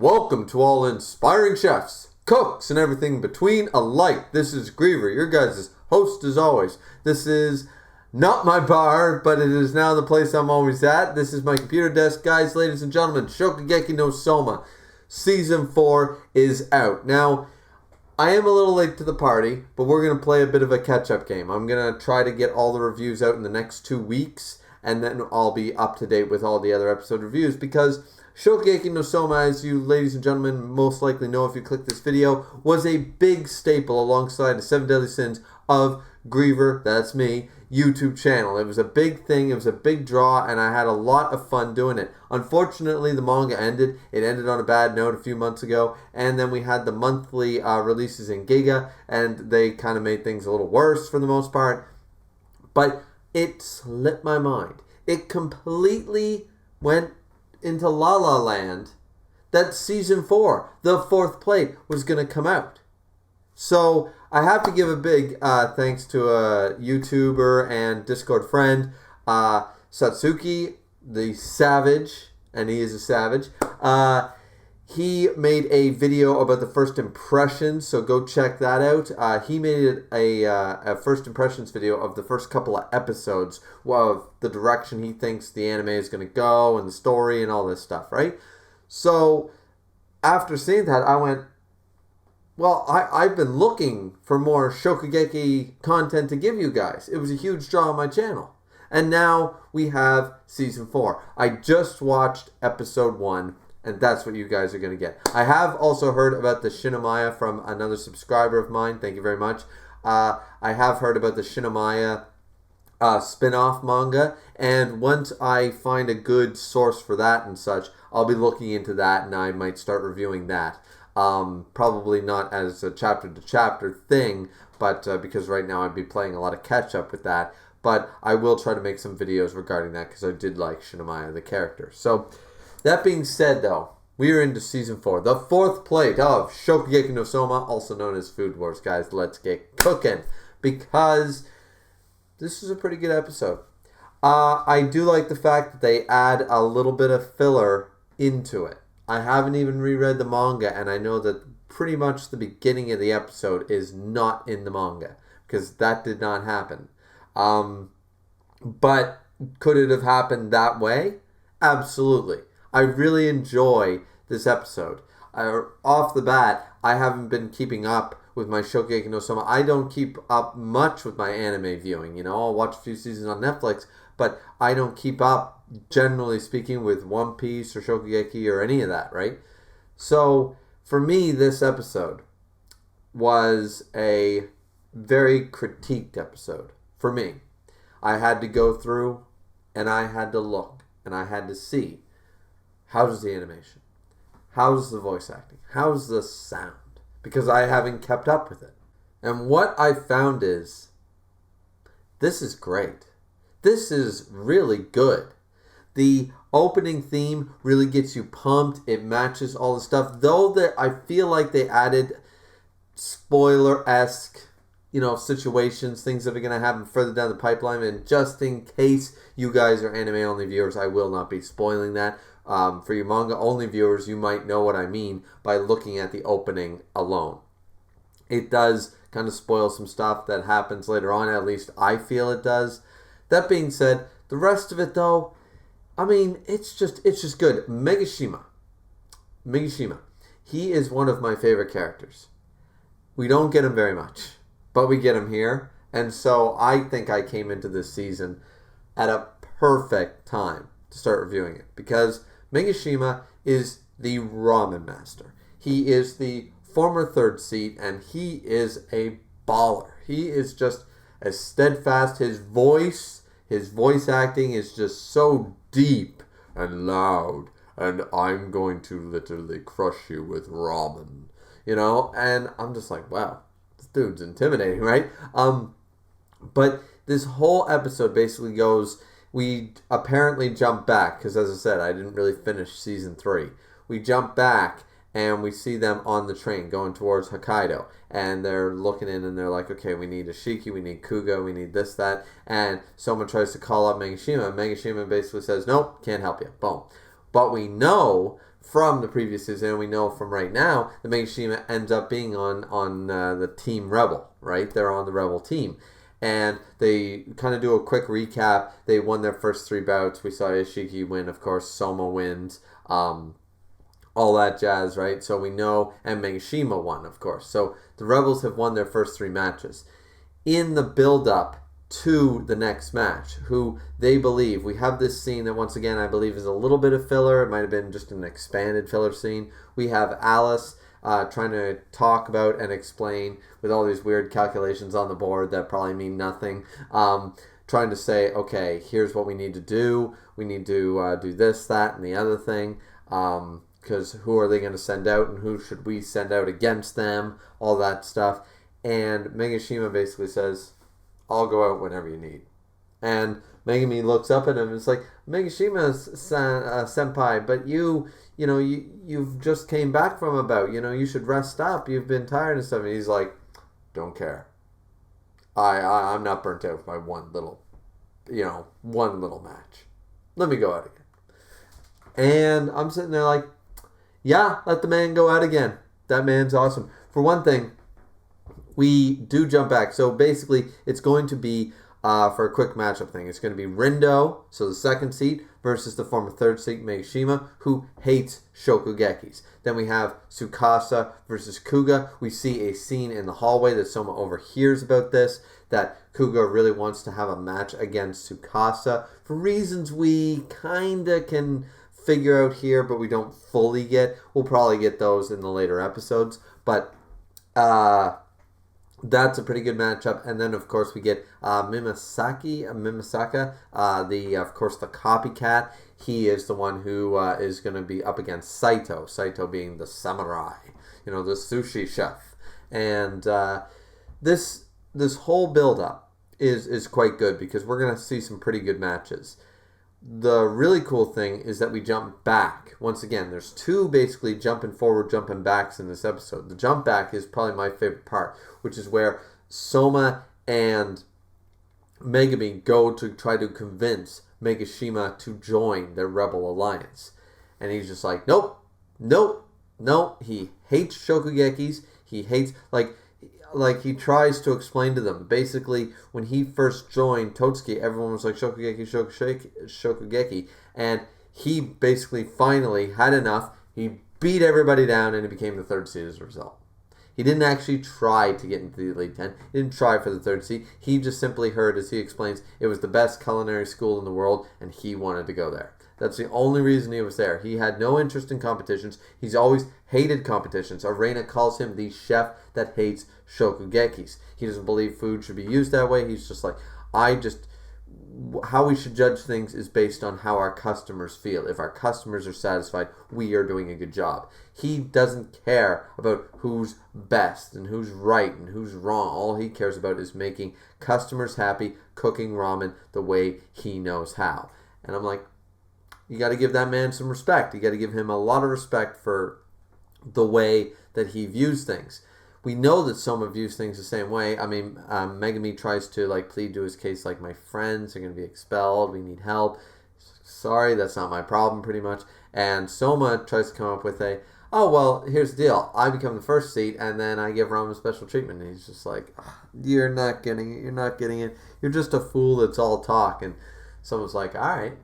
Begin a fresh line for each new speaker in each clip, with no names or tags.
Welcome to all inspiring chefs, cooks, and everything between alike. This is Griever, your guys' host as always. This is not my bar, but it is now the place I'm always at. This is my computer desk. Guys, ladies and gentlemen, Shokugeki no Souma. Season 4 is out. Now, I am a little late to the party, but we're going to play a bit of a catch-up game. I'm going to try to get all the reviews out in the next 2 weeks, and then I'll be up to date with all the other episode reviews, because Shokugeki no Souma, as you ladies and gentlemen most likely know if you click this video, was a big staple alongside the 7 Deadly Sins of Griever, that's me, YouTube channel. It was a big thing, it was a big draw, and I had a lot of fun doing it. Unfortunately, the manga ended. It ended on a bad note a few months ago, and then we had the monthly releases in Giga, and they kind of made things a little worse for the most part. But it slipped my mind. It completely went into La La Land that Season 4, the 4th plate, was going to come out. So I have to give a big thanks to a YouTuber and Discord friend, Satsuki the Savage, and he is a savage. He made a video about the first impressions, so go check that out. He made a first impressions video of the first couple of episodes of the direction he thinks the anime is going to go and the story and all this stuff, right? So after seeing that, I went, well, I've been looking for more Shokugeki content to give you guys. It was a huge draw on my channel. And now we have Season 4. I just watched Episode 1. And that's what you guys are going to get. I have also heard about the Shinomiya from another subscriber of mine. Thank you very much. I have heard about the Shinomiya spin-off manga. And once I find a good source for that and such, I'll be looking into that and I might start reviewing that. Probably not as a chapter-to-chapter thing, but because right now I'd be playing a lot of catch-up with that. But I will try to make some videos regarding that because I did like Shinomiya, the character. So that being said, though, we are into Season 4, the 4th plate of Shokugeki no Souma, also known as Food Wars. Guys, let's get cooking, because this is a pretty good episode. I do like the fact that they add a little bit of filler into it. I haven't even reread the manga, and I know that pretty much the beginning of the episode is not in the manga, because that did not happen. But could it have happened that way? Absolutely. I really enjoy this episode. Off the bat, I haven't been keeping up with my Shokugeki no Souma. I don't keep up much with my anime viewing. You know, I'll watch a few seasons on Netflix, but I don't keep up, generally speaking, with One Piece or Shokugeki or any of that, right? So, for me, this episode was a very critiqued episode. For me, I had to go through, and I had to look, and I had to see, how's the animation? How's the voice acting? How's the sound? Because I haven't kept up with it. And what I found is, this is great. This is really good. The opening theme really gets you pumped. It matches all the stuff. Though I feel like they added spoiler-esque, situations, things that are going to happen further down the pipeline. And just in case you guys are anime-only viewers, I will not be spoiling that. For your manga-only viewers, you might know what I mean by looking at the opening alone. It does kind of spoil some stuff that happens later on, at least I feel it does. That being said, the rest of it, though, I mean, it's just good. Megashima, he is one of my favorite characters. We don't get him very much, but we get him here. And so I think I came into this season at a perfect time to start reviewing it, because Megashima is the ramen master. He is the former third seat, and he is a baller. He is just as steadfast. His voice acting is just so deep and loud, and I'm going to literally crush you with ramen, and I'm just like, wow, this dude's intimidating, right? But this whole episode basically goes, we apparently jump back, because as I said, I didn't really finish Season 3. We jump back, and we see them on the train going towards Hokkaido. And they're looking in, and they're like, okay, we need Ashiki, we need Kuga, we need this, that. And someone tries to call up Megashima, and Megashima basically says, nope, can't help you. Boom. But we know from the previous season, and we know from right now that Megashima ends up being on the Team Rebel, right? They're on the Rebel team. And they kind of do a quick recap. They won their first 3 bouts. We saw Ishiki win, of course. Souma wins. All that jazz, right? So we know, and Megashima won, of course. So the Rebels have won their first 3 matches. In the build-up to the next match, who they believe, we have this scene that once again I believe is a little bit of filler. It might have been just an expanded filler scene. We have Alice trying to talk about and explain with all these weird calculations on the board that probably mean nothing. Trying to say, okay, here's what we need to do. We need to do this, that, and the other thing. Because who are they going to send out and who should we send out against them? All that stuff. And Megashima basically says, I'll go out whenever you need. And Megami looks up at him and it's like, Megashima senpai, but you've just came back from a bout. You should rest up. You've been tired and stuff. And he's like, don't care. I'm not burnt out by one little match. Let me go out again. And I'm sitting there like, yeah, let the man go out again. That man's awesome. For one thing, we do jump back. So basically, it's going to be, for a quick matchup thing, it's going to be Rindo, so the second seat, versus the former third seat, Megashima, who hates Shokugekis. Then we have Tsukasa versus Kuga. We see a scene in the hallway that Souma overhears about this, that Kuga really wants to have a match against Tsukasa for reasons we kind of can figure out here, but we don't fully get. We'll probably get those in the later episodes. But that's a pretty good matchup. And then, of course, we get Mimasaka, of course, the copycat. He is the one who is going to be up against Saito. Saito being the samurai, the sushi chef. And this whole build-up is quite good because we're going to see some pretty good matches. The really cool thing is that we jump back. Once again, there's 2 basically jumping forward, jumping backs in this episode. The jump back is probably my favorite part, which is where Souma and Megami go to try to convince Megashima to join their Rebel Alliance. And he's just like, nope. He hates Shokugekis. He hates, like he tries to explain to them. Basically, when he first joined Totsuki, everyone was like, Shokugeki. And he basically finally had enough. He beat everybody down and he became the third seed as a result. He didn't actually try to get into the Elite 10. He didn't try for the third seed. He just simply heard, as he explains, it was the best culinary school in the world and he wanted to go there. That's the only reason he was there. He had no interest in competitions. He's always hated competitions. Arena calls him the chef that hates Shokugekis. He doesn't believe food should be used that way. He's just like, how we should judge things is based on how our customers feel. If our customers are satisfied, we are doing a good job. He doesn't care about who's best and who's right and who's wrong. All he cares about is making customers happy, cooking ramen the way he knows how. And I'm like, you got to give that man some respect. You got to give him a lot of respect for the way that he views things. We know that Souma views things the same way. I mean, Megami tries to plead to his case, like, my friends are going to be expelled. We need help. Sorry, that's not my problem, pretty much. And Souma tries to come up with here's the deal. I become the first seat, and then I give Ramen special treatment. And he's just like, you're not getting it. You're not getting it. You're just a fool that's all talk. And Souma's like, all right.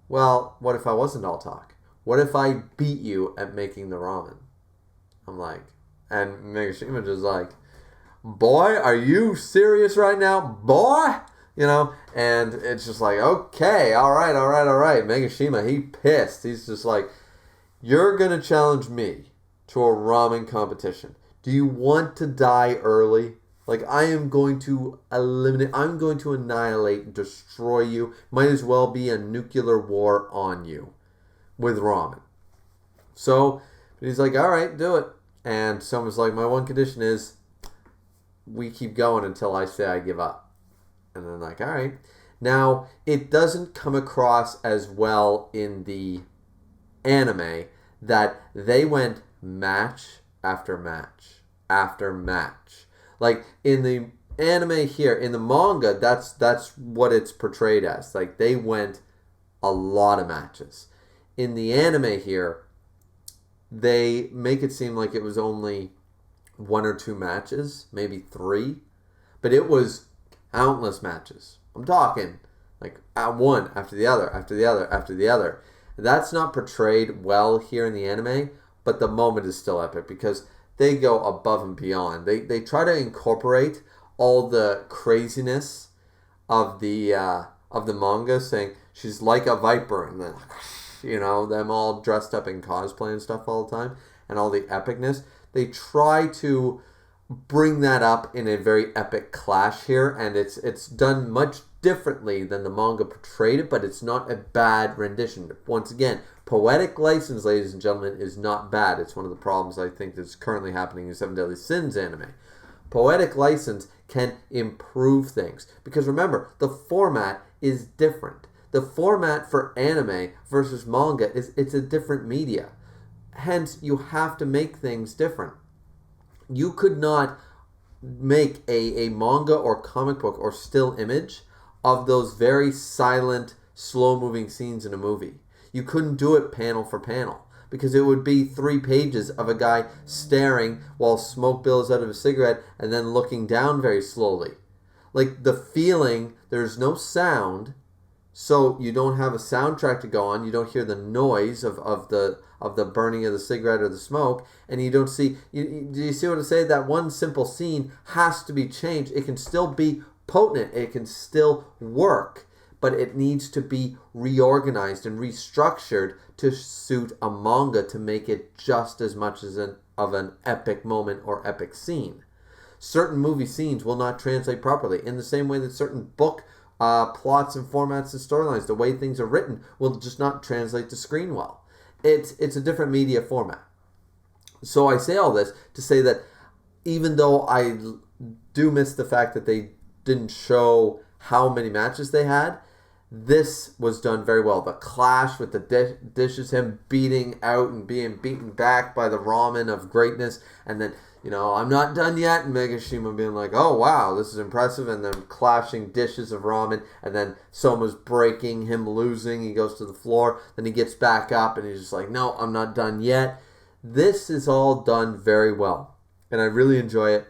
Well, what if I wasn't all talk? What if I beat you at making the ramen? I'm like, and Megashima just like, boy, are you serious right now? Boy? And it's just like, okay, all right. Megashima, he pissed. He's just like, you're going to challenge me to a ramen competition. Do you want to die early? Like, I am going to I'm going to annihilate, destroy you. Might as well be a nuclear war on you with ramen. So, he's like, all right, do it. And someone's like, my one condition is we keep going until I say I give up. And then like, all right. Now, it doesn't come across as well in the anime that they went match after match after match. Like, in the anime here, in the manga, that's what it's portrayed as. Like, they went a lot of matches. In the anime here, they make it seem like it was only 1 or 2 matches, maybe 3, but it was countless matches. I'm talking like one after the other, after the other, after the other. That's not portrayed well here in the anime, but the moment is still epic because they go above and beyond. They try to incorporate all the craziness of the manga, saying she's like a viper, and then them all dressed up in cosplay and stuff all the time, and all the epicness. They try to bring that up in a very epic clash here, and it's done much differently than the manga portrayed it, but it's not a bad rendition. Once again, poetic license, ladies and gentlemen, is not bad. It's one of the problems I think that's currently happening in Seven Deadly Sins anime. Poetic license can improve things, because remember, the format is different. The format for anime versus manga it's a different media. Hence, you have to make things different. You could not make a manga or comic book or still image of those very silent, slow-moving scenes in a movie. You couldn't do it panel for panel, because it would be 3 pages of a guy staring while smoke billows out of a cigarette and then looking down very slowly. Like, the feeling, there's no sound, so you don't have a soundtrack to go on, you don't hear the noise of the burning of the cigarette or the smoke, and you don't see, do you see what I say? That one simple scene has to be changed. It can still be potent, it can still work, but it needs to be reorganized and restructured to suit a manga to make it just as much as of an epic moment or epic scene. Certain movie scenes will not translate properly, in the same way that certain book plots and formats and storylines, the way things are written, will just not translate to screen well. It's a different media format. So I say all this to say that even though I do miss the fact that they didn't show how many matches they had, this was done very well. The clash with the dishes, him beating out and being beaten back by the ramen of greatness, and then, I'm not done yet, and Megashima being like, oh wow, this is impressive, and then clashing dishes of ramen, and then Souma's breaking, him losing, he goes to the floor, then he gets back up, and he's just like, no, I'm not done yet. This is all done very well, and I really enjoy it.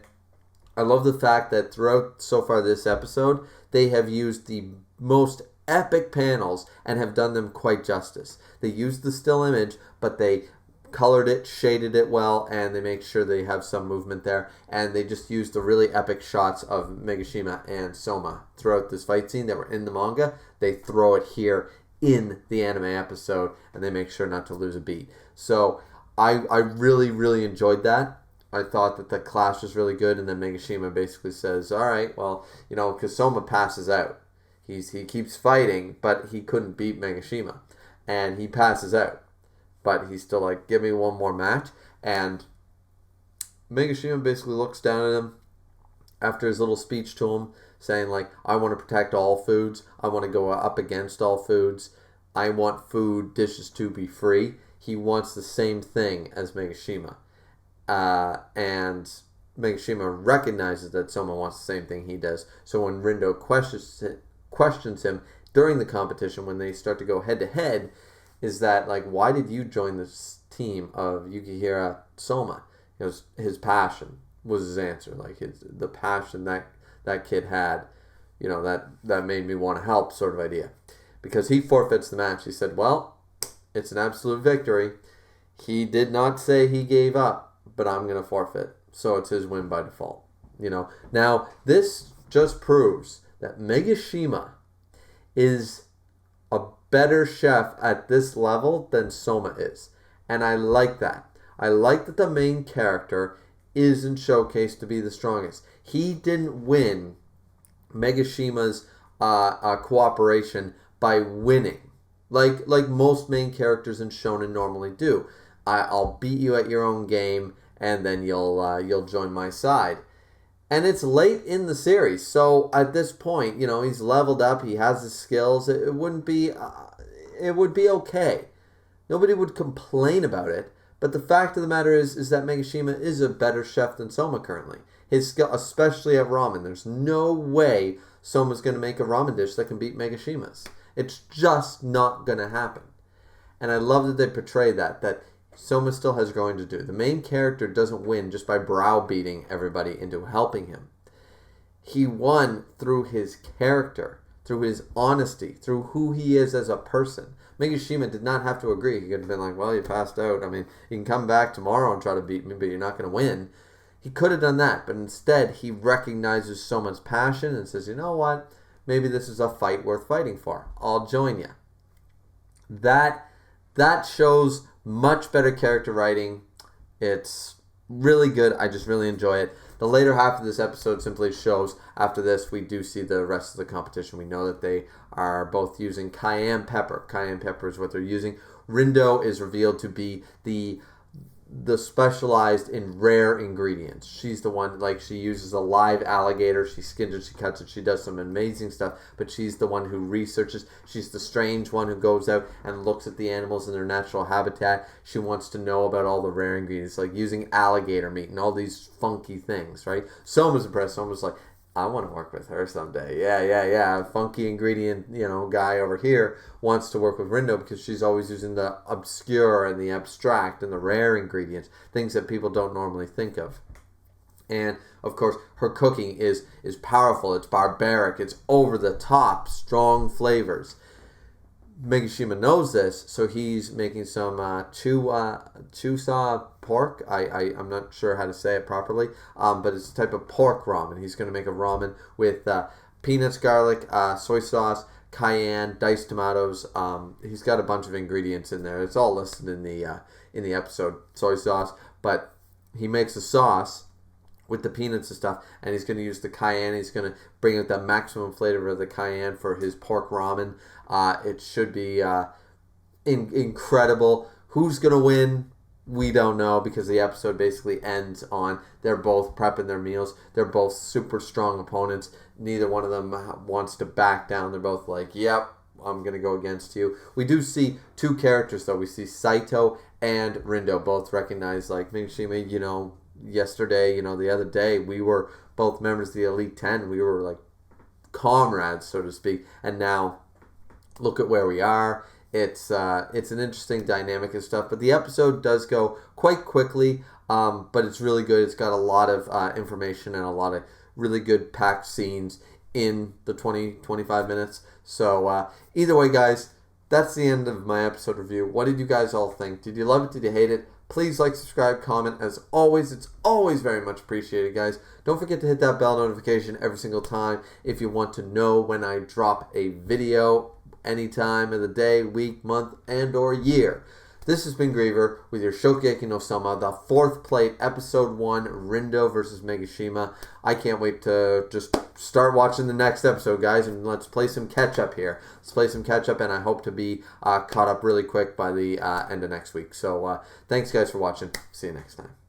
I love the fact that throughout so far this episode, they have used the most epic panels and have done them quite justice. They used the still image, but they colored it, shaded it well, and they make sure they have some movement there, and they just used the really epic shots of Megashima and Souma throughout this fight scene that were in the manga. They throw it here in the anime episode, and they make sure not to lose a beat. So I really, really enjoyed that. I thought that the clash was really good, and then Megashima basically says, all right, well, because Souma passes out. He keeps fighting, but he couldn't beat Megashima, and he passes out. But he's still like, give me one more match. And Megashima basically looks down at him after his little speech to him, saying like, I want to protect all foods. I want to go up against all foods. I want food dishes to be free. He wants the same thing as Megashima. And Megashima recognizes that Souma wants the same thing he does. So when Rindo questions him during the competition, when they start to go head to head, is that like, why did you join this team of Yukihira Souma? It was his passion was his answer. Like the passion that kid had, that made me want to help, sort of idea. Because he forfeits the match. He said, well, it's an absolute victory. He did not say he gave up, but I'm going to forfeit. So it's his win by default. Now this just proves that Megashima is a better chef at this level than Souma is. And I like that. I like that the main character isn't showcased to be the strongest. He didn't win Megashima's cooperation by winning. Like most main characters in shonen normally do. I'll beat you at your own game, and then you'll join my side. And it's late in the series, so at this point, he's leveled up. He has the skills. It would be okay. Nobody would complain about it. But the fact of the matter is that Megashima is a better chef than Souma currently. His skill, especially at ramen, there's no way Souma's going to make a ramen dish that can beat Megashima's. It's just not going to happen. And I love that they portray that Souma still has growing to do. The main character doesn't win just by browbeating everybody into helping him. He won through his character, through his honesty, through who he is as a person. Megashima did not have to agree. He could have been like, well, you passed out. I mean, you can come back tomorrow and try to beat me, but you're not going to win. He could have done that, but instead he recognizes Souma's passion and says, you know what? Maybe this is a fight worth fighting for. I'll join you. That shows much better character writing. It's really good. I just really enjoy it. The later half of this episode simply shows, after this, we do see the rest of the competition. We know that they are both using cayenne pepper. Cayenne pepper is what they're using. Rindo is revealed to be the specialized in rare ingredients. She's the one, like, she uses a live alligator. She skins it, she cuts it, she does some amazing stuff, but she's the one who researches. She's the strange one who goes out and looks at the animals in their natural habitat. She wants to know about all the rare ingredients, like using alligator meat and all these funky things, right? Souma's impressed. Souma's like, I want to work with her someday. Yeah. Funky ingredient, guy over here wants to work with Rindo because she's always using the obscure and the abstract and the rare ingredients, things that people don't normally think of. And, of course, her cooking is powerful. It's barbaric. It's over the top, strong flavors. Megashima knows this, so he's making some chusa pork. I'm not sure how to say it properly, but it's a type of pork ramen. He's going to make a ramen with peanuts, garlic, soy sauce, cayenne, diced tomatoes. He's got a bunch of ingredients in there. It's all listed in the episode. Soy sauce, but he makes a sauce with the peanuts and stuff, and he's going to use the cayenne. He's going to bring out the maximum flavor of the cayenne for his pork ramen. It should be incredible. Who's going to win? We don't know, because the episode basically ends on they're both prepping their meals. They're both super strong opponents. Neither one of them wants to back down. They're both like, yep, I'm going to go against you. We do see two characters, though. We see Saito and Rindo both recognize, like, Megashima, yesterday, the other day, we were both members of the Elite 10. We were like comrades, so to speak. And now, look at where we are. It's an interesting dynamic and stuff. But the episode does go quite quickly, but it's really good. It's got a lot of information and a lot of really good packed scenes in the 20-25 minutes. So either way, guys, that's the end of my episode review. What did you guys all think? Did you love it? Did you hate it? Please like, subscribe, comment. As always, it's always very much appreciated, guys. Don't forget to hit that bell notification every single time if you want to know when I drop a video any time of the day, week, month, and or year. This has been Griever with your Shokugeki no Souma, the 4th plate, episode 1, Rindo versus Megashima. I can't wait to just start watching the next episode, guys, and let's play some catch-up here. Let's play some catch-up, and I hope to be caught up really quick by the end of next week. So thanks, guys, for watching. See you next time.